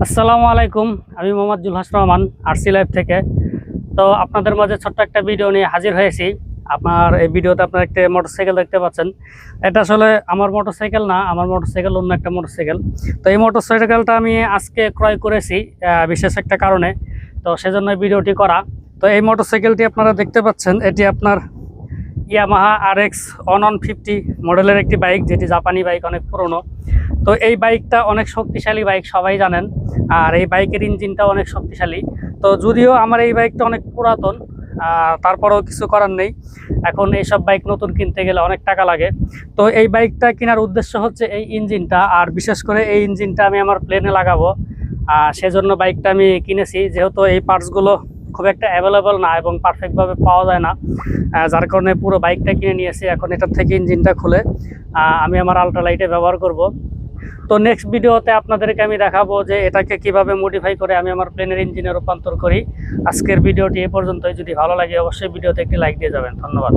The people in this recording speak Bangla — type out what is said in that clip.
আসসালামু আলাইকুম। আমি মোহাম্মদ জুলহাস রহমান আরসি লাইভ থেকে। তো আপনাদের মাঝে ছোট্ট একটা ভিডিও নিয়ে হাজির হয়েছি। আপনার এই ভিডিওতে আপনারা একটা মোটরসাইকেল দেখতে পাচ্ছেন। এটা আসলে আমার মোটরসাইকেল না, আমার মোটরসাইকেল অন্য একটা মোটরসাইকেল। তো এই মোটরসাইকেলটা আমি আজকে ক্রয় করেছি বিশেষ একটা কারণে, তো সেজন্য ভিডিওটি করা। তো এই মোটরসাইকেলটি আপনারা দেখতে পাচ্ছেন, এটি আপনার ইয়ামাহা RX 150 মডেলের একটি বাইক, যেটি জাপানি বাইক, অনেক পুরনো। তো এই বাইকটা অনেক শক্তিশালী বাইক, সবাই জানেন। আর এই বাইকের ইঞ্জিনটাও অনেক শক্তিশালী। তো যদিও আমার এই বাইকটা অনেক পুরাতন, তারপরেও কিছু করার নেই। এখন এইসব বাইক নতুন কিনতে গেলে অনেক টাকা লাগে। তো এই বাইকটা কেনার উদ্দেশ্য হচ্ছে এই ইঞ্জিনটা, আর বিশেষ করে এই ইঞ্জিনটা আমি আমার প্লেনে লাগাবো। সেজন্য বাইকটা আমি কিনেছি, যেহেতু এই পার্টসগুলো খুব একটা অ্যাভেলেবল না এবং পারফেক্টভাবে পাওয়া যায় না, যার কারণে পুরো বাইকটা কিনে নিয়েছি। এখন এটার থেকে ইঞ্জিনটা খুলে আমি আমার আল্ট্রালাইটে ব্যবহার করব। তো নেক্সট ভিডিওতে আপনাদেরকে আমি দেখাবো যে এটাকে কিভাবে মডিফাই করে আমি আমার প্লেনের ইঞ্জিনে রূপান্তর করি। আজকের ভিডিওটি এ পর্যন্তই। যদি ভালো লাগে অবশ্যই ভিডিওতে একটি লাইক দিয়ে যাবেন। ধন্যবাদ।